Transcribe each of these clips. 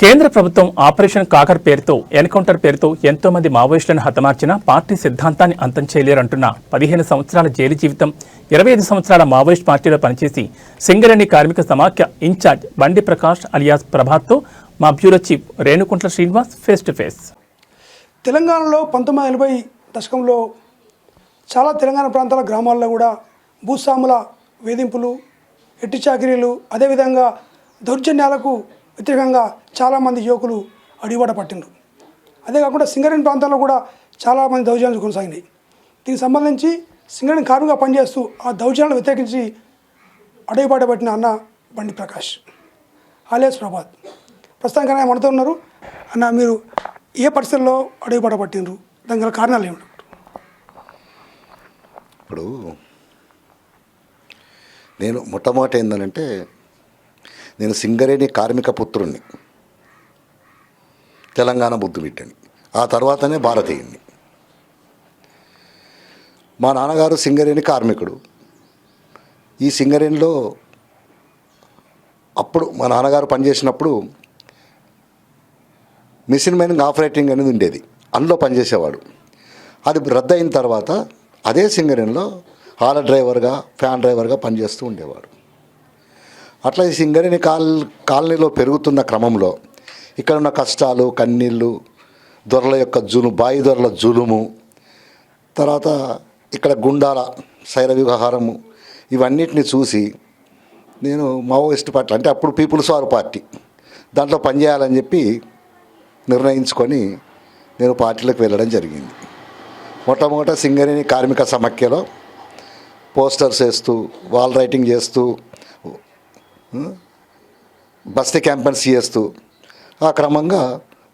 కేంద్ర ప్రభుత్వం ఆపరేషన్ కాకర్ పేరుతో ఎన్కౌంటర్ పేరుతో ఎంతో మంది మావోయిస్టులను హతమార్చిన పార్టీ సిద్ధాంతాన్ని అంతం చేయలేరంటున్న 15 సంవత్సరాల జైలు జీవితం 25 సంవత్సరాల మావోయిస్ట్ పార్టీలో పనిచేసి సింగరేణి కార్మిక సమాఖ్య ఇన్ఛార్జ్ బండి ప్రకాష్ అలియాస్ ప్రభాత్తో మా bureau chief Renukuntla Srinivas face to face. తెలంగాణలో 1980 దశకంలో చాలా తెలంగాణ ప్రాంతాల గ్రామాల్లో కూడా భూస్వాముల వేధింపులు, ఎట్టి చాకిరీలు, అదేవిధంగా దౌర్జన్యాలకు వ్యతిరేకంగా చాలామంది యువకులు అడివాట పట్టిండ్రు. అదే కాకుండా సింగరేణి ప్రాంతాల్లో కూడా చాలామంది దౌర్జన్యాలు కొనసాగినాయి. దీనికి సంబంధించి సింగరేణి కార్మికుగా పనిచేస్తూ ఆ దౌర్జన్యాలను వ్యతిరేకించి అడవిపాట పట్టిన అన్న బండి ప్రకాష్ ఆలియాస్ ప్రభాత్ ప్రస్తుతానికి ఆయన మనతో ఉన్నారు. అన్న, మీరు ఏ పరిస్థితుల్లో అడవిపాట పట్టిండ్రు, దాని గల కారణాలు ఏమిటి? ఇప్పుడు నేను మొట్టమొదటి ఏంటంటే నేను సింగరేణి కార్మిక పుత్రుణ్ణి, తెలంగాణ బుద్ధు బిడ్డని, ఆ తర్వాతనే భారతీయుణ్ణి. మా నాన్నగారు సింగరేణి కార్మికుడు. ఈ సింగరేణిలో అప్పుడు మా నాన్నగారు పనిచేసినప్పుడు మిషన్ మైనింగ్ ఆపరేటింగ్ అనేది ఉండేది, అందులో పనిచేసేవాడు. అది రద్దు అయిన తర్వాత అదే సింగరేణిలో హాల డ్రైవర్గా, ఫ్యాన్ డ్రైవర్గా పనిచేస్తూ ఉండేవాడు. అట్లా ఈ సింగరేణి కాలనీలో పెరుగుతున్న క్రమంలో ఇక్కడ ఉన్న కష్టాలు, కన్నీళ్ళు, దొరల యొక్క బాయి దొరల జులుము, తర్వాత ఇక్కడ గుండాల శైల వ్యవహారము, ఇవన్నిటిని చూసి నేను మావోయిస్ట్ పార్టీ, అంటే అప్పుడు పీపుల్స్ వార్ పార్టీ, దాంట్లో పనిచేయాలని చెప్పి నిర్ణయించుకొని నేను పార్టీలోకి వెళ్ళడం జరిగింది. మొట్టమొదట సింగరేణి కార్మిక సమాఖ్యలో పోస్టర్స్ వేస్తూ, వాల్ రైటింగ్ చేస్తూ, బస్తీ క్యాంపెయిన్స్ చేస్తూ ఆ క్రమంగా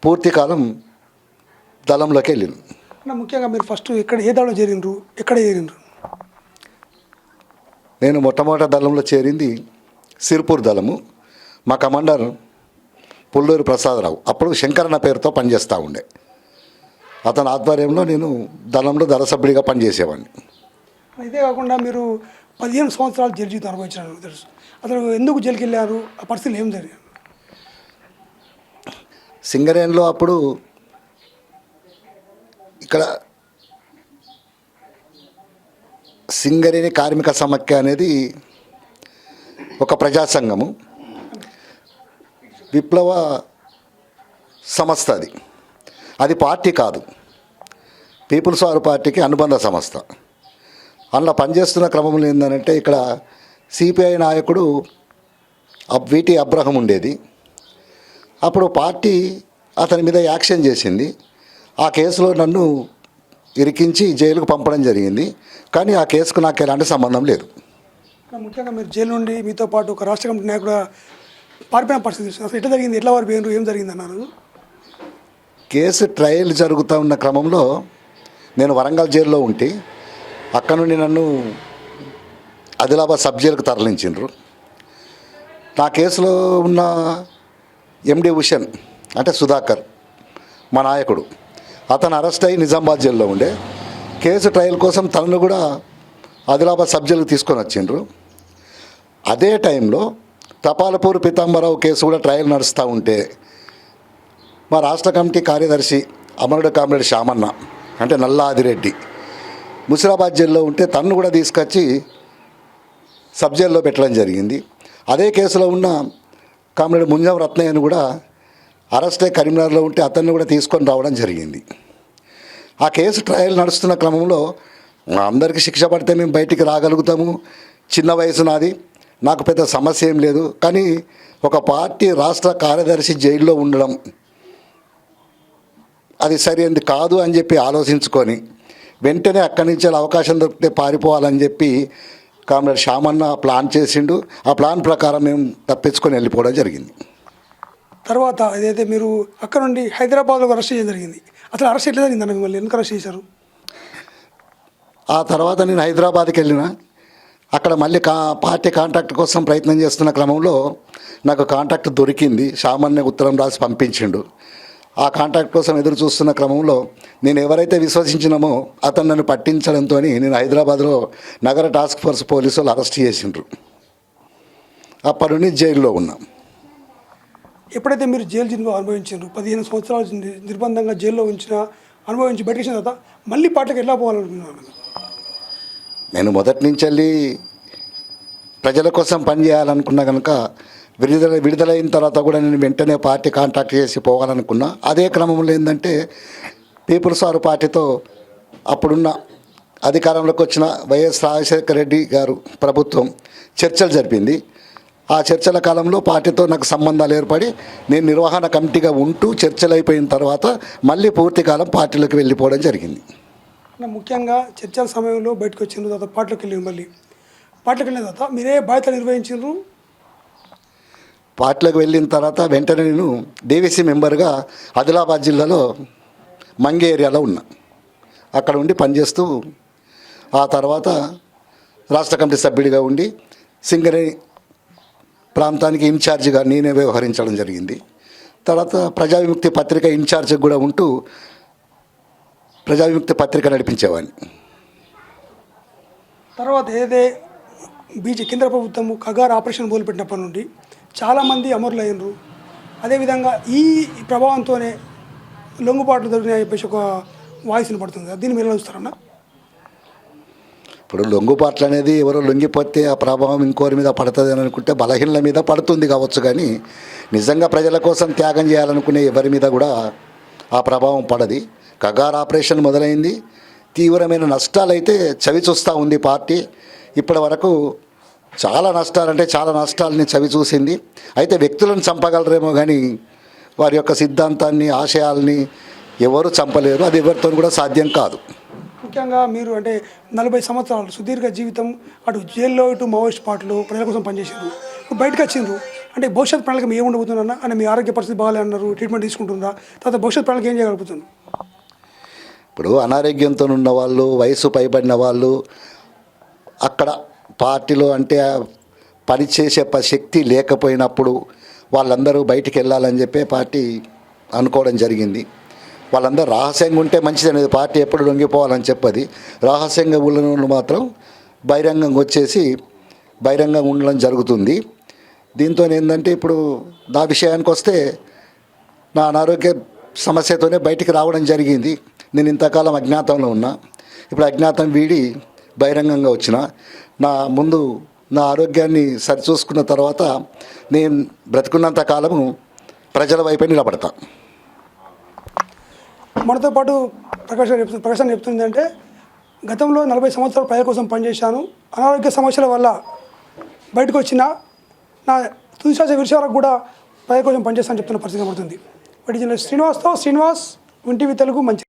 పూర్తికాలం దళంలోకి వెళ్ళింది. ముఖ్యంగా మీరు ఫస్ట్ ఎక్కడ, ఏ దళంలో చేరిండ్రు, ఎక్కడ చేరిండ్రు? నేను మొట్టమొదటి దళంలో చేరింది సిర్పూర్ దళము. మా కమాండర్ పుల్లూరు ప్రసాదరావు అప్పుడు శంకరన్న పేరుతో పనిచేస్తూ ఉండే. అతని ఆధ్వర్యంలో నేను దళంలో దళ సభ్యుడిగా పనిచేసేవాడిని. ఇదే కాకుండా మీరు 15 సంవత్సరాలు జైలు జీవితం అనుభవించారు తెలుసు. అసలు ఎందుకు జైలుకి వెళ్ళారు, ఆ పరిస్థితులు ఏం జరిగారు? సింగరేణిలో అప్పుడు ఇక్కడ సింగరేణి కార్మిక సమాఖ్య అనేది ఒక ప్రజా సంఘము, విప్లవ సంస్థ. అది పార్టీ కాదు, పీపుల్స్ వార్ పార్టీకి అనుబంధ సంస్థ. అందులో పనిచేస్తున్న క్రమంలో ఏంటంటే ఇక్కడ సిపిఐ నాయకుడు విటి అబ్రహం ఉండేది. అప్పుడు పార్టీ అతని మీద యాక్షన్ చేసింది. ఆ కేసులో నన్ను ఇరికించి జైలుకు పంపడం జరిగింది. కానీ ఆ కేసుకు నాకు ఎలాంటి సంబంధం లేదు. ముఖ్యంగా మీరు జైలు నుండి మీతో పాటు ఒక రాష్ట్ర కమిటీ నాయకుడు పారిపోయిన పరిస్థితి అసలు ఎట్లా జరిగింది, ఎట్లా వారు పోయినారు, ఏం జరిగింది అన్నారు? కేసు ట్రయల్ జరుగుతూ ఉన్న క్రమంలో నేను వరంగల్ జైల్లో ఉంటే అక్కడ నుండి నన్ను ఆదిలాబాద్ సబ్ జైలుకు తరలించిండ్రు. నా కేసులో ఉన్న ఎండి హుసేన్ అంటే సుధాకర్ మా నాయకుడు, అతను అరెస్ట్ అయ్యి నిజామాబాద్ జైల్లో ఉండే. కేసు ట్రయల్ కోసం తనను కూడా ఆదిలాబాద్ సబ్ జైలుకు తీసుకొని వచ్చిండ్రు. అదే టైంలో తపాలపూర్ పీతాంబరావు కేసు కూడా ట్రయల్ నడుస్తూ ఉంటే మా రాష్ట్ర కమిటీ కార్యదర్శి అమరుడు కామ్రేడ్ శ్యామన్న అంటే నల్లా ఆదిరెడ్డి ముసిరాబాద్ జైల్లో ఉంటే తన్ను కూడా తీసుకొచ్చి సబ్ జైల్లో పెట్టడం జరిగింది. అదే కేసులో ఉన్న కామ్రేడ్ ముంజం రత్నయ్యను కూడా అరెస్ట్ అయ్యి కరీంనగర్లో ఉంటే అతన్ని కూడా తీసుకొని రావడం జరిగింది. ఆ కేసు ట్రయల్ నడుస్తున్న క్రమంలో అందరికీ శిక్ష పడితే మేము బయటికి రాగలుగుతాము, చిన్న వయసు నాది, నాకు పెద్ద సమస్య ఏం లేదు. కానీ ఒక పార్టీ రాష్ట్ర కార్యదర్శి జైల్లో ఉండడం అది సరైనది కాదు అని చెప్పి ఆలోచించుకొని వెంటనే అక్కడి నుంచి అవకాశం దొరికితే పారిపోవాలని చెప్పి కామ్రేడ్ శ్యామన్న ప్లాన్ చేసిండు. ఆ ప్లాన్ ప్రకారం మేము తప్పించుకొని వెళ్ళిపోవడం జరిగింది. తర్వాత ఏదైతే మీరు అక్కడ నుండి హైదరాబాద్లో అరెస్ట్ చేయడం జరిగింది, అసలు అరెస్ట్ ఎట్లా జరిగిందన్న, మిమ్మల్ని ఎందుకు అరెస్ట్ చేశారు? ఆ తర్వాత నేను హైదరాబాద్కి వెళ్ళిన, అక్కడ మళ్ళీ పార్టీ కాంటాక్ట్ కోసం ప్రయత్నం చేస్తున్న క్రమంలో నాకు కాంటాక్ట్ దొరికింది. శ్యామన్నే ఉత్తరం రాసి పంపించిండు. ఆ కాంటాక్ట్ కోసం ఎదురు చూస్తున్న క్రమంలో నేను ఎవరైతే విశ్వసించినామో అతను నన్ను పట్టించడంతో నేను హైదరాబాద్లో నగర టాస్క్ ఫోర్స్ పోలీసులు అరెస్ట్ చేసిండ్రు. అప్పటి నుండి జైల్లో ఉన్నాం. ఎప్పుడైతే మీరు జైలు జీవితం అనుభవించారు 15 సంవత్సరాలు నిర్బంధంగా జైల్లో ఉంచిన అనుభవించి బయటకు వచ్చిన తర్వాత మళ్ళీ పార్టీకి ఎలా పోవాలనుకున్నాను? నేను మొదటి నుంచి వెళ్ళి ప్రజల కోసం పనిచేయాలనుకున్నా కనుక విడుదలైన తర్వాత కూడా నేను వెంటనే పార్టీ కాంటాక్ట్ చేసి పోవాలనుకున్నా. అదే క్రమంలో ఏంటంటే పీపుల్స్ వార్ పార్టీతో అప్పుడున్న అధికారంలోకి వచ్చిన వైఎస్ రాజశేఖర రెడ్డి గారు ప్రభుత్వం చర్చలు జరిపింది. ఆ చర్చల కాలంలో పార్టీతో నాకు సంబంధాలు ఏర్పడి నేను నిర్వహణ కమిటీగా ఉంటూ చర్చలు అయిపోయిన తర్వాత మళ్ళీ పూర్తి కాలం పార్టీలోకి వెళ్ళిపోవడం జరిగింది. ముఖ్యంగా చర్చల సమయంలో బయటకు వచ్చిన తర్వాత పార్టీలోకి వెళ్ళిన తర్వాత మీరే బాధ్యతలు నిర్వహించారు? పార్టీలోకి వెళ్ళిన తర్వాత వెంటనే నేను డీవీసీ మెంబర్గా ఆదిలాబాద్ జిల్లాలో మంగి ఏరియాలో ఉన్నా. అక్కడ ఉండి పనిచేస్తూ ఆ తర్వాత రాష్ట్ర కమిటీ సభ్యుడిగా ఉండి సింగరేణి ప్రాంతానికి ఇన్ఛార్జిగా నేనే వ్యవహరించడం జరిగింది. తర్వాత ప్రజావిముక్తి పత్రిక ఇన్ఛార్జిగా కూడా ఉంటూ ప్రజావిముక్తి పత్రిక నడిపించేవాడిని. తర్వాత ఏదే కేంద్ర ప్రభుత్వము కగార్ ఆపరేషన్ మొదలుపెట్టినప్పటి నుండి చాలామంది అమరులు అయినరు. అదేవిధంగా ఈ ప్రభావంతోనే లొంగుబాట్లు జరిగినాయని చెప్పేసి ఒక వాయిస్ వినపడుతుంది. దీన్ని మీరు ఎలా చూస్తారన్నా? ఇప్పుడు లొంగుబాట్లు అనేది ఎవరో లొంగిపోతే ఆ ప్రభావం ఇంకోరి మీద పడుతుంది అని అనుకుంటే బలహీనల మీద పడుతుంది కావచ్చు, కానీ నిజంగా ప్రజల కోసం త్యాగం చేయాలనుకునే ఎవరి మీద కూడా ఆ ప్రభావం పడది. కగార్ ఆపరేషన్ మొదలైంది, తీవ్రమైన నష్టాలు అయితే చవి చూస్తూ ఉంది పార్టీ. ఇప్పటి వరకు చాలా నష్టాలని చవి చూసింది. అయితే వ్యక్తులను చంపగలరేమో కానీ వారి యొక్క సిద్ధాంతాన్ని ఆశయాల్ని ఎవరు చంపలేరు. అది ఎవరితో కూడా సాధ్యం కాదు. ముఖ్యంగా మీరు అంటే 40 సంవత్సరాలు సుదీర్ఘ జీవితం అటు జైల్లో ఇటు మావోయిస్ట్ పార్టీలో ప్రజల కోసం పనిచేసారు. ఇప్పుడు బయటకు వచ్చిండ్రు అంటే భవిష్యత్ ప్రణాళిక మీ ఏముండబోతుందన్నా? అంటే మీ ఆరోగ్య పరిస్థితి బాగాలే అన్నారు, ట్రీట్మెంట్ తీసుకుంటుందా? తర్వాత భవిష్యత్ ప్రణాళిక ఏం చేయగలుగుతుంది? ఇప్పుడు అనారోగ్యంతో ఉన్న వాళ్ళు, వయసు పైబడిన వాళ్ళు, అక్కడ పార్టీలో అంటే పనిచేసే శక్తి లేకపోయినప్పుడు వాళ్ళందరూ బయటికి వెళ్ళాలని చెప్పి పార్టీ అనుకోవడం జరిగింది. వాళ్ళందరూ రహస్యంగా ఉంటే మంచిది అనేది పార్టీ ఎప్పుడు లొంగిపోవాలని చెప్పది. రహస్యంగా ఉన్న మాత్రం బహిరంగంగా వచ్చేసి బహిరంగంగా ఉండడం జరుగుతుంది. దీంతో ఏంటంటే ఇప్పుడు నా విషయానికి వస్తే నా అనారోగ్య సమస్యతోనే బయటికి రావడం జరిగింది. నేను ఇంతకాలం అజ్ఞాతంలో ఉన్నా, ఇప్పుడు అజ్ఞాతం వీడి బహిరంగంగా వచ్చిన నా ఆరోగ్యాన్ని సరిచూసుకున్న తర్వాత నేను బ్రతుకున్నంత కాలము ప్రజల వైపే నిలబడతా. మనతో పాటు ప్రకాశం చెప్తుందంటే గతంలో 40 సంవత్సరాలు ప్రజల కోసం పనిచేశాను, అనారోగ్య సమస్యల వల్ల బయటకు వచ్చిన నా తుదిశ్వాస విడిచే వరకు కూడా ప్రజల కోసం పనిచేస్తానని చెప్తున్న పరిస్థితి పడుతుంది. శ్రీనివాస్, విన్ టీవీ తెలుగు, మంచి